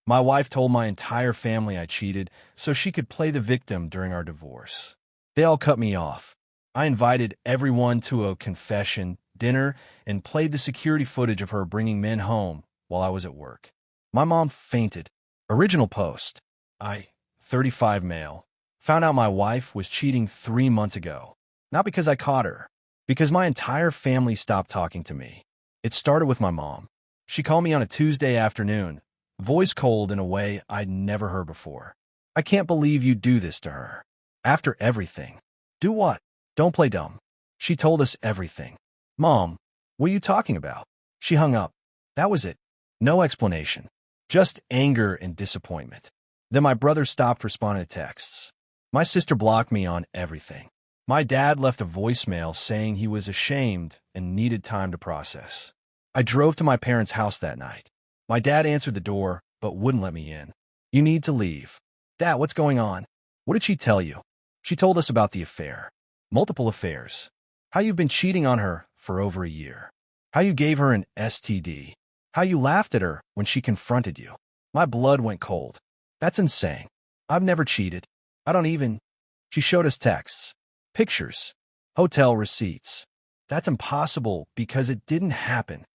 My wife told my entire family I cheated so she could play the victim during our divorce. They all cut me off. I invited everyone to a confession dinner and played the security footage of her bringing men home while I was at work. My mom fainted. Original post. 35 male, found out my wife was cheating 3 months ago. Not because I caught her, because my entire family stopped talking to me. It started with my mom. She called me on a Tuesday afternoon, voice cold in a way I'd never heard before. I can't believe you do this to her. After everything. Do what? Don't play dumb. She told us everything. Mom, what are you talking about? She hung up. That was it. No explanation. Just anger and disappointment. Then my brother stopped responding to texts. My sister blocked me on everything. My dad left a voicemail saying he was ashamed and needed time to process. I drove to my parents' house that night. My dad answered the door, but wouldn't let me in. You need to leave. Dad, what's going on? What did she tell you? She told us about the affair. Multiple affairs. How you've been cheating on her for over a year. How you gave her an STD. How you laughed at her when she confronted you. My blood went cold. That's insane. I've never cheated. I don't even... She showed us texts, pictures, hotel receipts. That's impossible because it didn't happen.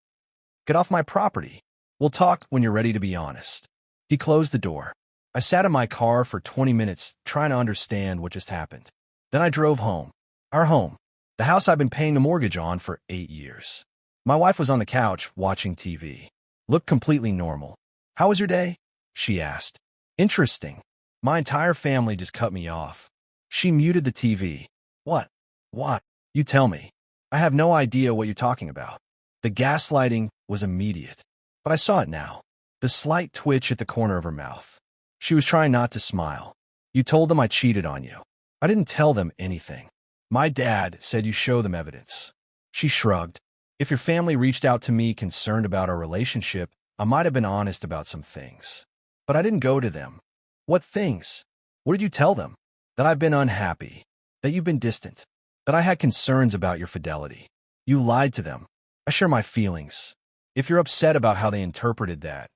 Get off my property. We'll talk when you're ready to be honest. He closed the door. I sat in my car for 20 minutes trying to understand what just happened. Then I drove home. Our home. The house I've been paying the mortgage on for 8 years. My wife was on the couch watching TV. Looked completely normal. How was your day? She asked. Interesting. My entire family just cut me off. She muted the TV. What? What? You tell me. I have no idea what you're talking about. The gaslighting was immediate. But I saw it now. The slight twitch at the corner of her mouth. She was trying not to smile. You told them I cheated on you. I didn't tell them anything. My dad said you show them evidence. She shrugged. If your family reached out to me concerned about our relationship, I might have been honest about some things. But I didn't go to them. What things? What did you tell them? That I've been unhappy. That you've been distant. That I had concerns about your fidelity. You lied to them. I share my feelings. If you're upset about how they interpreted that,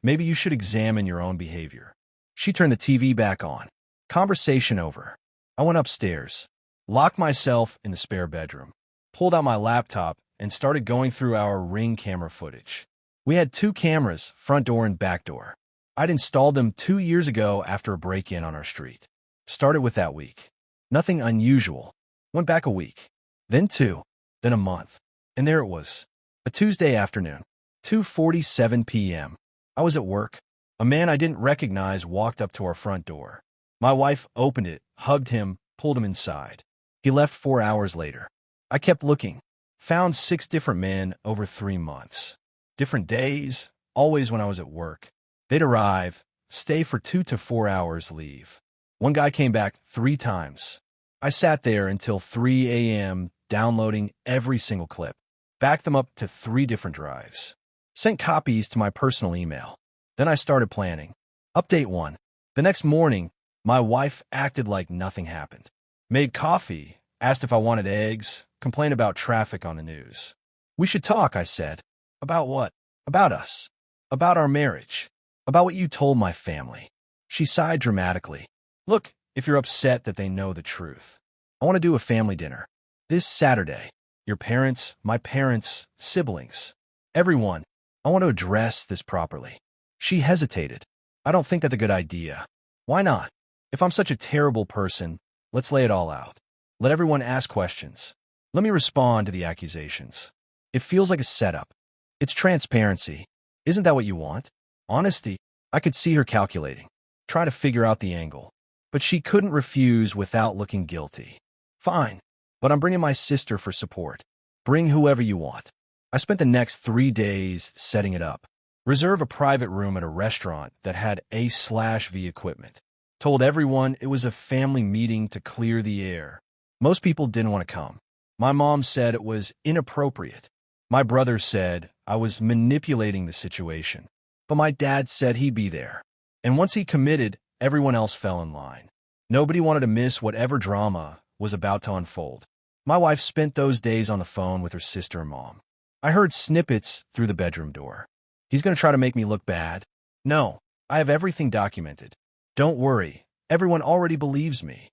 maybe you should examine your own behavior. She turned the TV back on. Conversation over. I went upstairs, locked myself in the spare bedroom, pulled out my laptop, and started going through our Ring camera footage. We had 2 cameras, front door and back door. I'd installed them 2 years ago after a break-in on our street. Started with that week. Nothing unusual. Went back a week. Then 2. Then a month. And there it was. A Tuesday afternoon. 2:47 p.m. I was at work. A man I didn't recognize walked up to our front door. My wife opened it, hugged him, pulled him inside. He left 4 hours later. I kept looking. Found 6 different men over 3 months. Different days, always when I was at work. They'd arrive, stay for 2 to 4 hours, leave. One guy came back 3 times. I sat there until 3 a.m. downloading every single clip. Backed them up to 3 different drives. Sent copies to my personal email. Then I started planning. Update 1. The next morning, my wife acted like nothing happened. Made coffee, asked if I wanted eggs, complained about traffic on the news. We should talk, I said. About what? About us. About our marriage. About what you told my family. She sighed dramatically. Look, if you're upset that they know the truth. I want to do a family dinner. This Saturday. Your parents, my parents, siblings. Everyone. I want to address this properly. She hesitated. I don't think that's a good idea. Why not? If I'm such a terrible person, let's lay it all out. Let everyone ask questions. Let me respond to the accusations. It feels like a setup. It's transparency. Isn't that what you want? Honesty. I could see her calculating, trying to figure out the angle. But she couldn't refuse without looking guilty. Fine, but I'm bringing my sister for support. Bring whoever you want. I spent the next 3 days setting it up. Reserve a private room at a restaurant that had A/V equipment. Told everyone it was a family meeting to clear the air. Most people didn't want to come. My mom said it was inappropriate. My brother said I was manipulating the situation. But my dad said he'd be there. And once he committed, everyone else fell in line. Nobody wanted to miss whatever drama was about to unfold. My wife spent those days on the phone with her sister and mom. I heard snippets through the bedroom door. He's going to try to make me look bad. No, I have everything documented. Don't worry, everyone already believes me.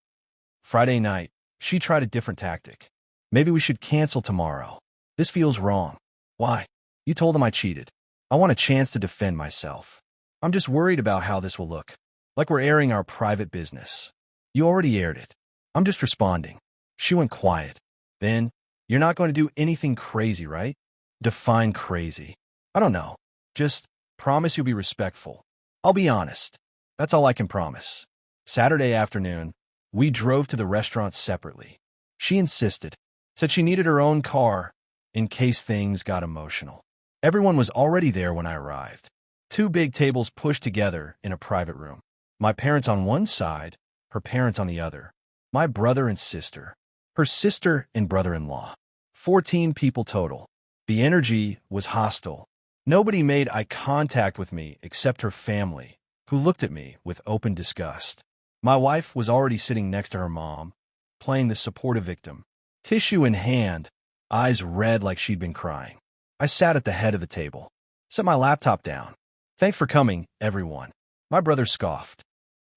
Friday night, she tried a different tactic. Maybe we should cancel tomorrow. This feels wrong. Why? You told them I cheated. I want a chance to defend myself. I'm just worried about how this will look. Like we're airing our private business. You already aired it. I'm just responding. She went quiet. Then, you're not going to do anything crazy, right? Define crazy. I don't know. Just promise you'll be respectful. I'll be honest. That's all I can promise. Saturday afternoon, we drove to the restaurant separately. She insisted, said she needed her own car in case things got emotional. Everyone was already there when I arrived. 2 big tables pushed together in a private room. My parents on one side, her parents on the other. My brother and sister. Her sister and brother-in-law. 14 people total. The energy was hostile. Nobody made eye contact with me except her family, who looked at me with open disgust. My wife was already sitting next to her mom, playing the supportive victim. Tissue in hand, eyes red like she'd been crying. I sat at the head of the table. Set my laptop down. Thanks for coming, everyone. My brother scoffed.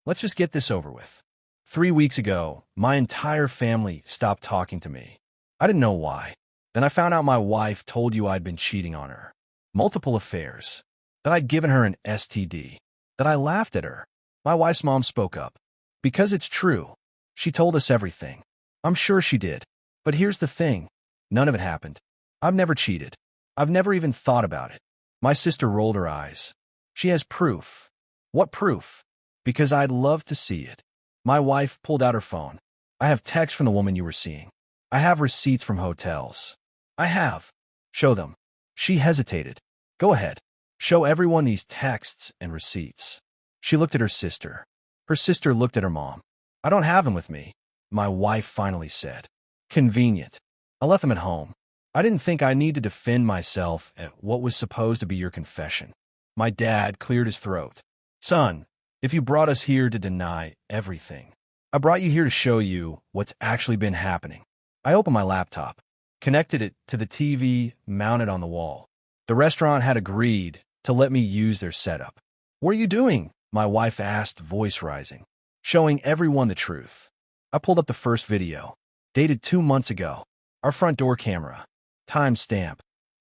Let's just get this over with. 3 weeks ago, my entire family stopped talking to me. I didn't know why. Then I found out my wife told you I'd been cheating on her. Multiple affairs. That I'd given her an STD. That I laughed at her. My wife's mom spoke up. Because it's true. She told us everything. I'm sure she did. But here's the thing. None of it happened. I've never cheated. I've never even thought about it. My sister rolled her eyes. She has proof. What proof? Because I'd love to see it. My wife pulled out her phone. I have texts from the woman you were seeing. I have receipts from hotels. I have. Show them. She hesitated. Go ahead. Show everyone these texts and receipts. She looked at her sister. Her sister looked at her mom. I don't have them with me, my wife finally said. Convenient. I left them at home. I didn't think I need to defend myself at what was supposed to be your confession. My dad cleared his throat. Son, if you brought us here to deny everything, I brought you here to show you what's actually been happening. I opened my laptop, connected it to the TV mounted on the wall. The restaurant had agreed to let me use their setup. What are you doing? My wife asked, voice rising. Showing everyone the truth. I pulled up the first video, dated 2 months ago. Our front door camera. Timestamp.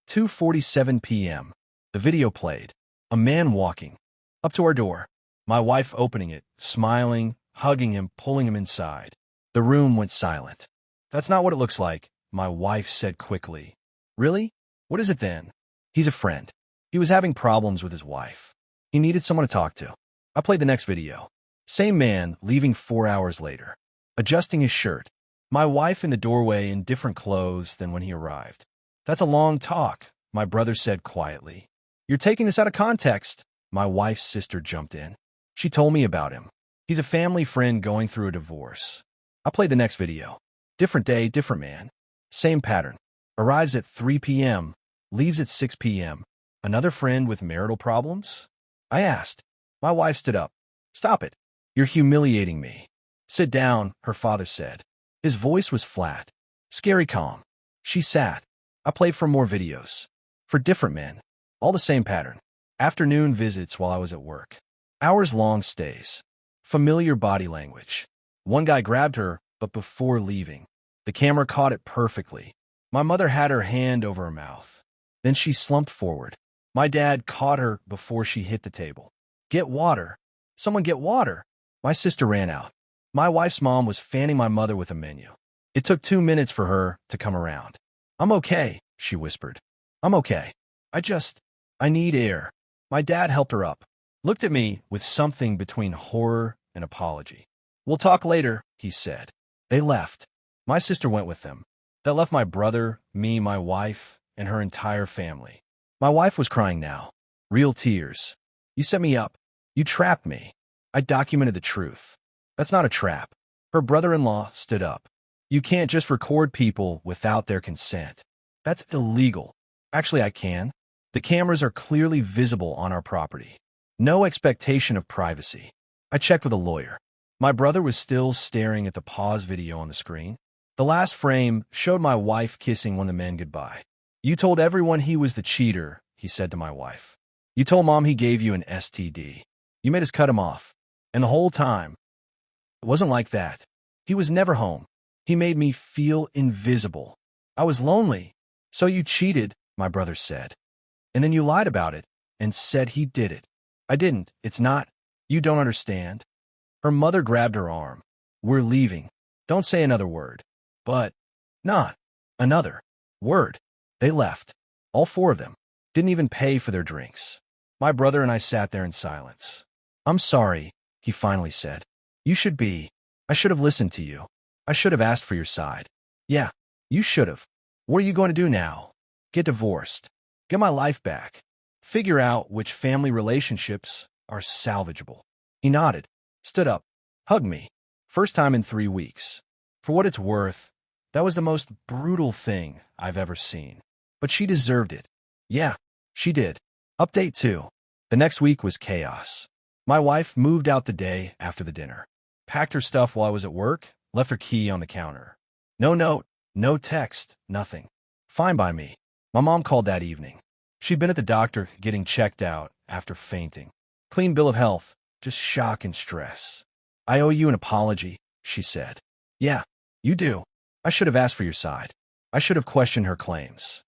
2:47 p.m. The video played. A man walking. Up to our door. My wife opening it, smiling, hugging him, pulling him inside. The room went silent. That's not what it looks like, my wife said quickly. Really? What is it then? He's a friend. He was having problems with his wife. He needed someone to talk to. I played the next video. Same man leaving 4 hours later. Adjusting his shirt. My wife in the doorway in different clothes than when he arrived. That's a long talk, my brother said quietly. You're taking this out of context. My wife's sister jumped in. She told me about him. He's a family friend going through a divorce. I played the next video. Different day, different man. Same pattern. Arrives at 3 p.m., leaves at 6 p.m. Another friend with marital problems? I asked. My wife stood up. Stop it. You're humiliating me. Sit down, her father said. His voice was flat. Scary calm. She sat. I played for more videos. For different men. All the same pattern. Afternoon visits while I was at work. Hours-long stays. Familiar body language. One guy grabbed her, but before leaving. The camera caught it perfectly. My mother had her hand over her mouth. Then she slumped forward. My dad caught her before she hit the table. Get water. Someone get water. My sister ran out. My wife's mom was fanning my mother with a menu. It took 2 minutes for her to come around. I'm okay, she whispered. I'm okay. I need air. My dad helped her up. Looked at me with something between horror and apology. We'll talk later, he said. They left. My sister went with them. That left my brother, me, my wife, and her entire family. My wife was crying now. Real tears. You set me up. You trapped me. I documented the truth. That's not a trap. Her brother-in-law stood up. You can't just record people without their consent. That's illegal. Actually, I can. The cameras are clearly visible on our property. No expectation of privacy. I checked with a lawyer. My brother was still staring at the pause video on the screen. The last frame showed my wife kissing one of the men goodbye. You told everyone he was the cheater, he said to my wife. You told mom he gave you an STD. You made us cut him off. And the whole time, it wasn't like that. He was never home. He made me feel invisible. I was lonely. So you cheated, my brother said. And then you lied about it and said he did it. I didn't. It's not. You don't understand. Her mother grabbed her arm. We're leaving. Don't say another word. But not another word. They left. All four of them. Didn't even pay for their drinks. My brother and I sat there in silence. I'm sorry, he finally said. You should be. I should have listened to you. I should have asked for your side. Yeah, you should have. What are you going to do now? Get divorced. Get my life back. Figure out which family relationships are salvageable. He nodded, stood up, hugged me. First time in 3 weeks. For what it's worth, that was the most brutal thing I've ever seen. But she deserved it. Yeah, she did. Update 2. The next week was chaos. My wife moved out the day after the dinner. Packed her stuff while I was at work, left her key on the counter. No note, no text, nothing. Fine by me. My mom called that evening. She'd been at the doctor getting checked out after fainting. Clean bill of health, just shock and stress. I owe you an apology, she said. Yeah, you do. I should have asked for your side. I should have questioned her claims.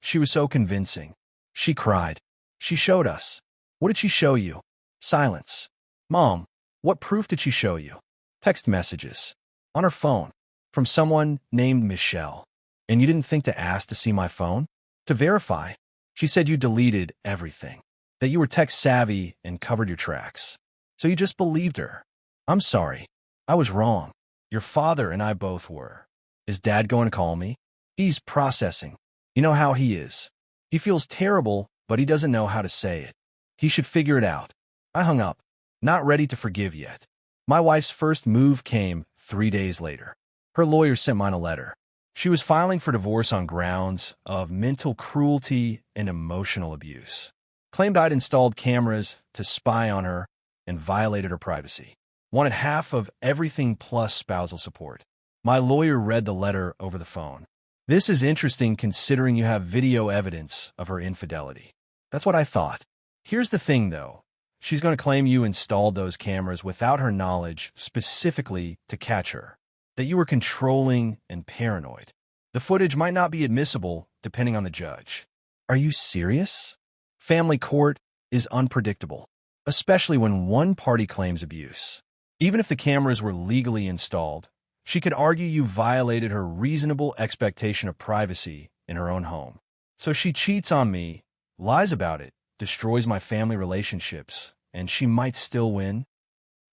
She was so convincing. She cried. She showed us. What did she show you? Silence. Mom, what proof did she show you? Text messages. On her phone. From someone named Michelle. And you didn't think to ask to see my phone? To verify? She said you deleted everything. That you were tech-savvy and covered your tracks. So you just believed her. I'm sorry. I was wrong. Your father and I both were. Is Dad going to call me? He's processing. You know how he is. He feels terrible, but he doesn't know how to say it. He should figure it out. I hung up. Not ready to forgive yet. My wife's first move came 3 days later. Her lawyer sent mine a letter. She was filing for divorce on grounds of mental cruelty and emotional abuse. Claimed I'd installed cameras to spy on her and violated her privacy. Wanted half of everything plus spousal support. My lawyer read the letter over the phone. This is interesting considering you have video evidence of her infidelity. That's what I thought. Here's the thing, though. She's going to claim you installed those cameras without her knowledge specifically to catch her. That you were controlling and paranoid. The footage might not be admissible depending on the judge. Are you serious? Family court is unpredictable, especially when one party claims abuse. Even if the cameras were legally installed, she could argue you violated her reasonable expectation of privacy in her own home. So she cheats on me, lies about it, destroys my family relationships, and she might still win?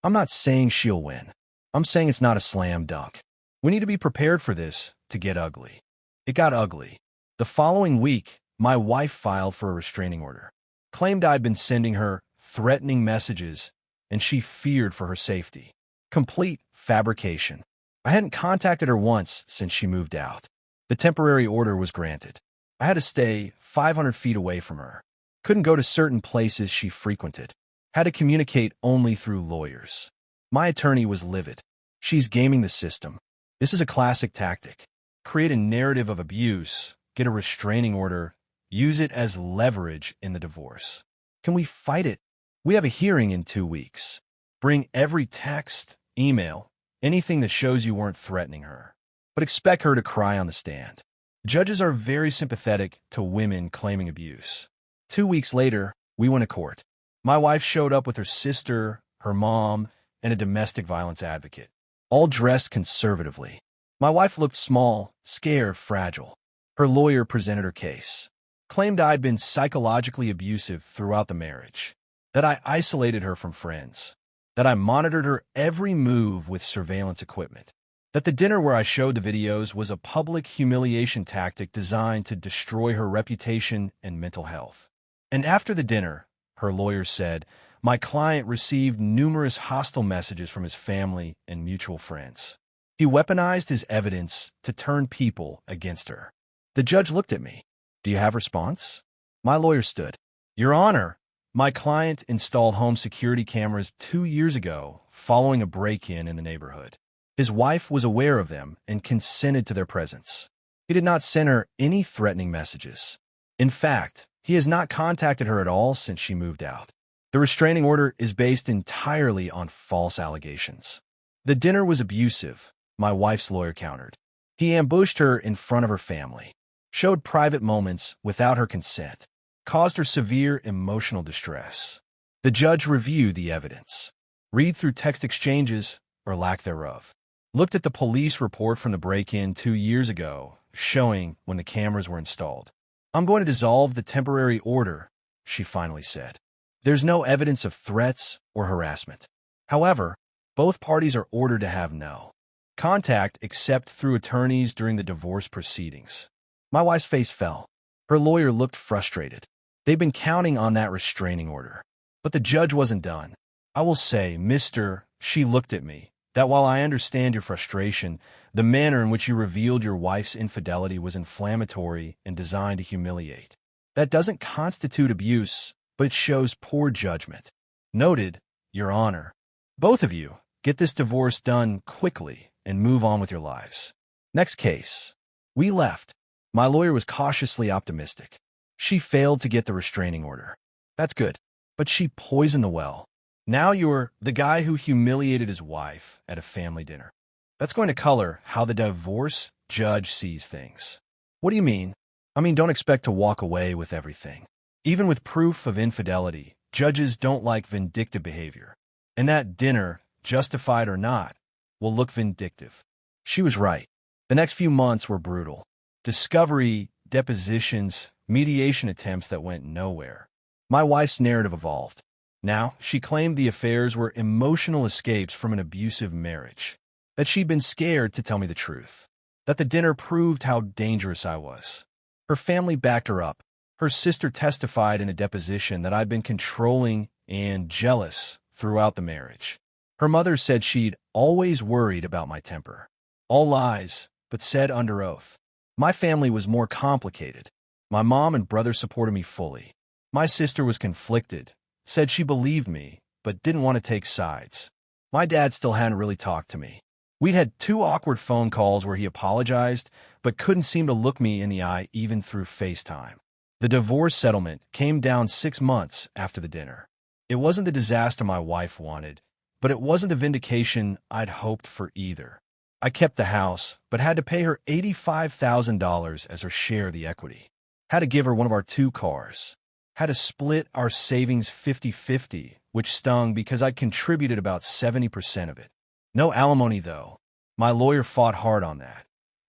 I'm not saying she'll win. I'm saying it's not a slam dunk. We need to be prepared for this to get ugly. It got ugly. The following week, my wife filed for a restraining order. Claimed I'd been sending her threatening messages, and she feared for her safety. Complete fabrication. I hadn't contacted her once since she moved out. The temporary order was granted. I had to stay 500 feet away from her. Couldn't go to certain places she frequented. Had to communicate only through lawyers. My attorney was livid. She's gaming the system. This is a classic tactic. Create a narrative of abuse, get a restraining order, use it as leverage in the divorce. Can we fight it? We have a hearing in 2 weeks. Bring every text, email, anything that shows you weren't threatening her. But expect her to cry on the stand. Judges are very sympathetic to women claiming abuse. 2 weeks later, we went to court. My wife showed up with her sister, her mom, and a domestic violence advocate, all dressed conservatively. My wife looked small, scared, fragile. Her lawyer presented her case. Claimed I'd been psychologically abusive throughout the marriage. That I isolated her from friends. That I monitored her every move with surveillance equipment. That the dinner where I showed the videos was a public humiliation tactic designed to destroy her reputation and mental health. And after the dinner, her lawyer said, my client received numerous hostile messages from his family and mutual friends. He weaponized his evidence to turn people against her. The judge looked at me. Do you have response? My lawyer stood. Your Honor, my client installed home security cameras 2 years ago following a break-in in the neighborhood. His wife was aware of them and consented to their presence. He did not send her any threatening messages. In fact, he has not contacted her at all since she moved out. The restraining order is based entirely on false allegations. The dinner was abusive, my wife's lawyer countered. He ambushed her in front of her family, showed private moments without her consent, caused her severe emotional distress. The judge reviewed the evidence, read through text exchanges or lack thereof, looked at the police report from the break-in 2 years ago, showing when the cameras were installed. I'm going to dissolve the temporary order, she finally said. There's no evidence of threats or harassment. However, both parties are ordered to have no contact except through attorneys during the divorce proceedings. My wife's face fell. Her lawyer looked frustrated. They'd been counting on that restraining order. But the judge wasn't done. I will say, Mister, she looked at me, that while I understand your frustration, the manner in which you revealed your wife's infidelity was inflammatory and designed to humiliate. That doesn't constitute abuse, but it shows poor judgment. Noted, Your Honor. Both of you, get this divorce done quickly and move on with your lives. Next case. We left. My lawyer was cautiously optimistic. She failed to get the restraining order. That's good. But she poisoned the well. Now you're the guy who humiliated his wife at a family dinner. That's going to color how the divorce judge sees things. What do you mean? I mean, don't expect to walk away with everything. Even with proof of infidelity, judges don't like vindictive behavior. And that dinner, justified or not, will look vindictive. She was right. The next few months were brutal. Discovery, depositions, mediation attempts that went nowhere. My wife's narrative evolved. Now, she claimed the affairs were emotional escapes from an abusive marriage, that she'd been scared to tell me the truth, that the dinner proved how dangerous I was. Her family backed her up. Her sister testified in a deposition that I'd been controlling and jealous throughout the marriage. Her mother said she'd always worried about my temper. All lies, but said under oath. My family was more complicated. My mom and brother supported me fully. My sister was conflicted, said she believed me, but didn't want to take sides. My dad still hadn't really talked to me. We'd had 2 awkward phone calls where he apologized, but couldn't seem to look me in the eye even through FaceTime. The divorce settlement came down 6 months after the dinner. It wasn't the disaster my wife wanted, but it wasn't the vindication I'd hoped for either. I kept the house, but had to pay her $85,000 as her share of the equity. Had to give her one of our 2 cars. Had to split our savings 50-50, which stung because I'd contributed about 70% of it. No alimony, though. My lawyer fought hard on that,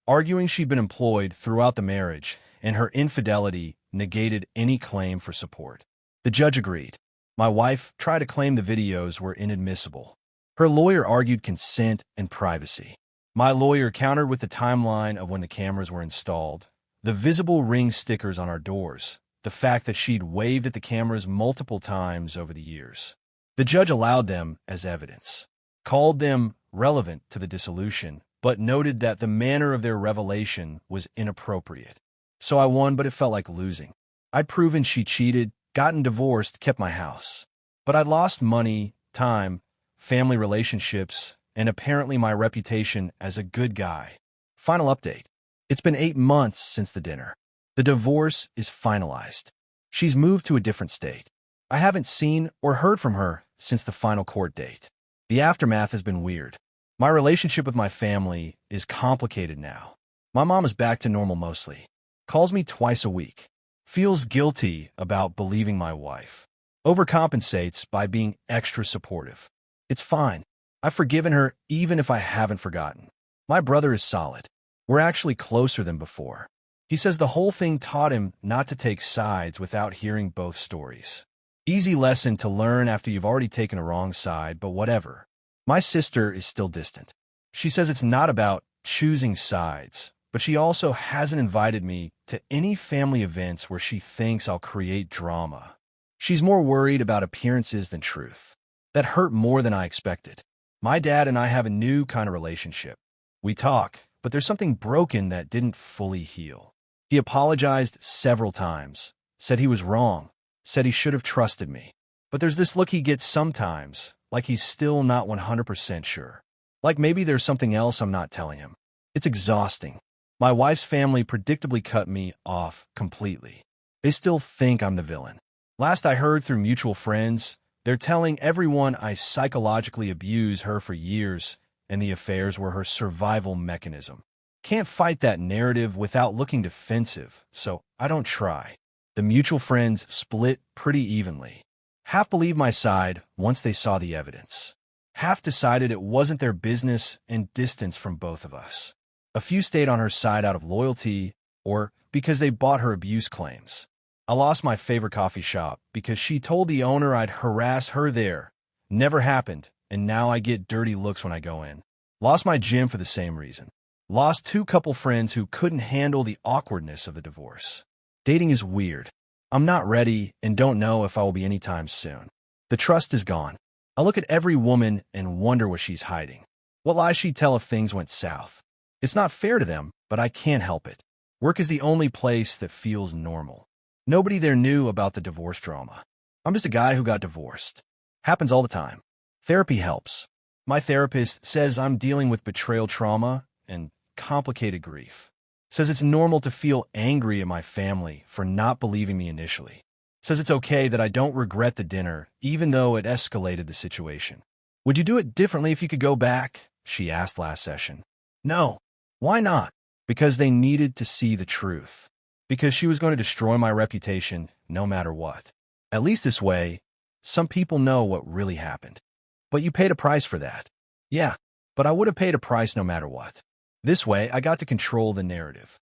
arguing she'd been employed throughout the marriage and her infidelity negated any claim for support. The judge agreed. My wife tried to claim the videos were inadmissible. Her lawyer argued consent and privacy. My lawyer countered with the timeline of when the cameras were installed, the visible ring stickers on our doors, the fact that she'd waved at the cameras multiple times over the years. The judge allowed them as evidence, called them relevant to the dissolution, but noted that the manner of their revelation was inappropriate. So I won, but it felt like losing. I'd proven she cheated, gotten divorced, kept my house. But I'd lost money, time, family relationships, and apparently my reputation as a good guy. Final update. It's been 8 months since the dinner. The divorce is finalized. She's moved to a different state. I haven't seen or heard from her since the final court date. The aftermath has been weird. My relationship with my family is complicated now. My mom is back to normal mostly. Calls me twice a week. Feels guilty about believing my wife. Overcompensates by being extra supportive. It's fine. I've forgiven her even if I haven't forgotten. My brother is solid. We're actually closer than before. He says the whole thing taught him not to take sides without hearing both stories. Easy lesson to learn after you've already taken a wrong side, but whatever. My sister is still distant. She says it's not about choosing sides, but she also hasn't invited me to any family events where she thinks I'll create drama. She's more worried about appearances than truth. That hurt more than I expected. My dad and I have a new kind of relationship. We talk, but there's something broken that didn't fully heal. He apologized several times, said he was wrong, said he should have trusted me. But there's this look he gets sometimes, like he's still not 100% sure. Like maybe there's something else I'm not telling him. It's exhausting. My wife's family predictably cut me off completely. They still think I'm the villain. Last I heard through mutual friends, They're telling everyone I psychologically abused her for years, and the affairs were her survival mechanism. Can't fight that narrative without looking defensive, so I don't try. The mutual friends split pretty evenly. Half believed my side once they saw the evidence. Half decided it wasn't their business and distanced from both of us. A few stayed on her side out of loyalty or because they bought her abuse claims. I lost my favorite coffee shop because she told the owner I'd harass her there. Never happened, and now I get dirty looks when I go in. Lost my gym for the same reason. Lost two couple friends who couldn't handle the awkwardness of the divorce. Dating is weird. I'm not ready and don't know if I will be anytime soon. The trust is gone. I look at every woman and wonder what she's hiding. What lies she'd tell if things went south. It's not fair to them, but I can't help it. Work is the only place that feels normal. Nobody there knew about the divorce drama. I'm just a guy who got divorced. Happens all the time. Therapy helps. My therapist says I'm dealing with betrayal trauma and complicated grief. Says it's normal to feel angry at my family for not believing me initially. Says it's okay that I don't regret the dinner, even though it escalated the situation. Would you do it differently if you could go back? She asked last session. No. Why not? Because they needed to see the truth. Because she was going to destroy my reputation no matter what. At least this way, some people know what really happened. But you paid a price for that. Yeah, but I would have paid a price no matter what. This way, I got to control the narrative.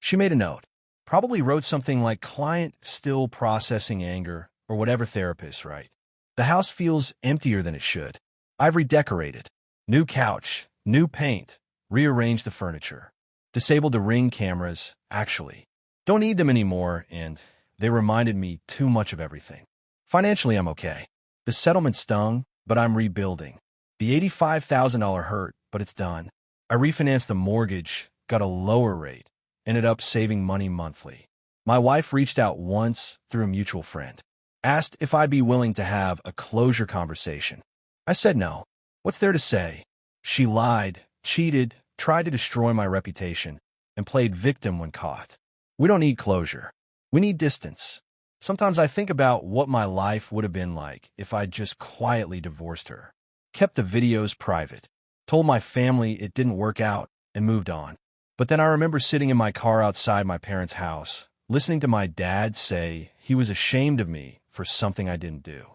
She made a note. Probably wrote something like client still processing anger or whatever therapists write. The house feels emptier than it should. I've redecorated. New couch, new paint, rearranged the furniture. Disabled the Ring cameras, actually. Don't need them anymore, and they reminded me too much of everything. Financially, I'm okay. The settlement stung, but I'm rebuilding. The $85,000 hurt, but it's done. I refinanced the mortgage, got a lower rate, ended up saving money monthly. My wife reached out once through a mutual friend. Asked if I'd be willing to have a closure conversation. I said no. What's there to say? She lied, cheated, tried to destroy my reputation, and played victim when caught. We don't need closure. We need distance. Sometimes I think about what my life would have been like if I'd just quietly divorced her. Kept the videos private. Told my family it didn't work out, and moved on. But then I remember sitting in my car outside my parents' house, listening to my dad say he was ashamed of me for something I didn't do.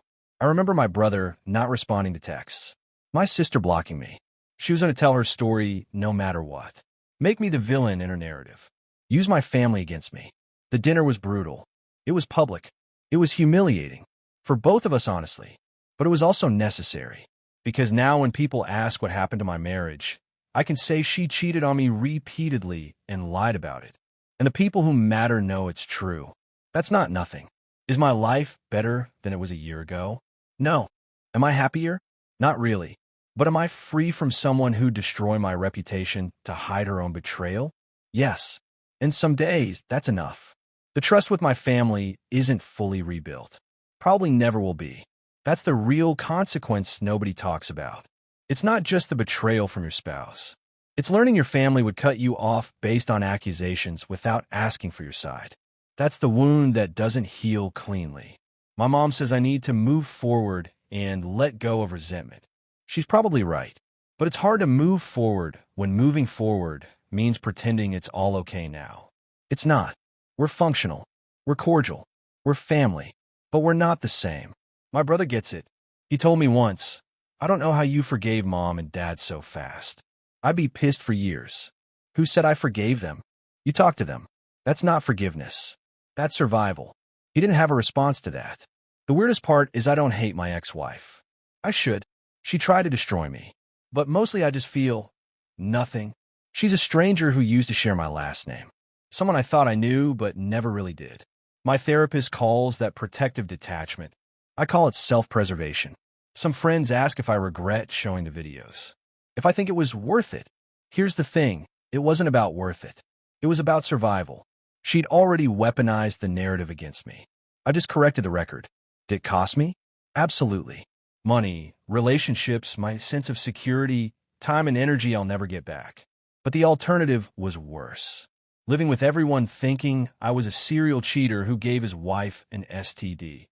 I remember my brother not responding to texts. My sister blocking me. She was going to tell her story no matter what. Make me the villain in her narrative. Use my family against me. The dinner was brutal. It was public. It was humiliating. For both of us, honestly. But it was also necessary. Because now when people ask what happened to my marriage, I can say she cheated on me repeatedly and lied about it. And the people who matter know it's true. That's not nothing. Is my life better than it was a year ago? No. Am I happier? Not really. But am I free from someone who destroyed my reputation to hide her own betrayal? Yes. And some days, that's enough. The trust with my family isn't fully rebuilt. Probably never will be. That's the real consequence nobody talks about. It's not just the betrayal from your spouse. It's learning your family would cut you off based on accusations without asking for your side. That's the wound that doesn't heal cleanly. My mom says I need to move forward and let go of resentment. She's probably right. But it's hard to move forward when moving forward means pretending it's all okay now. It's not. We're functional. We're cordial. We're family. But we're not the same. My brother gets it. He told me once, I don't know how you forgave mom and dad so fast. I'd be pissed for years. Who said I forgave them? You talk to them. That's not forgiveness. That's survival. He didn't have a response to that. The weirdest part is I don't hate my ex-wife. I should. She tried to destroy me. But mostly I just feel nothing. She's a stranger who used to share my last name. Someone I thought I knew but never really did. My therapist calls that protective detachment. I call it self-preservation. Some friends ask if I regret showing the videos. If I think it was worth it. Here's the thing. It wasn't about worth it. It was about survival. She'd already weaponized the narrative against me. I just corrected the record. Did it cost me? Absolutely. Money, relationships, my sense of security, time and energy I'll never get back. But the alternative was worse. Living with everyone thinking I was a serial cheater who gave his wife an STD.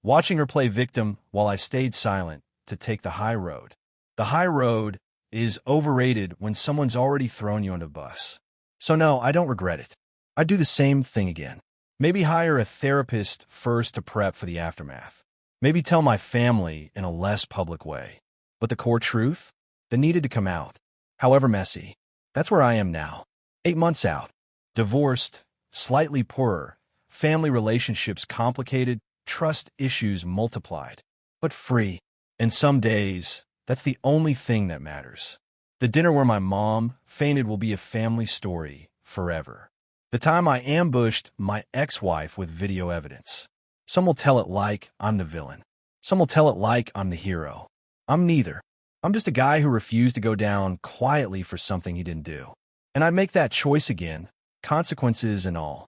watching her play victim while I stayed silent to take the high road. The high road is overrated when someone's already thrown you on a bus. So no, I don't regret it. I'd do the same thing again. Maybe hire a therapist first to prep for the aftermath. Maybe tell my family in a less public way. But the core truth? That needed to come out. However messy. That's where I am now. 8 months out. Divorced, slightly poorer, family relationships complicated, trust issues multiplied. But free. And some days, that's the only thing that matters. The dinner where my mom fainted will be a family story forever. The time I ambushed my ex-wife with video evidence. Some will tell it like I'm the villain. Some will tell it like I'm the hero. I'm neither. I'm just a guy who refused to go down quietly for something he didn't do. And I'd make that choice again, consequences and all.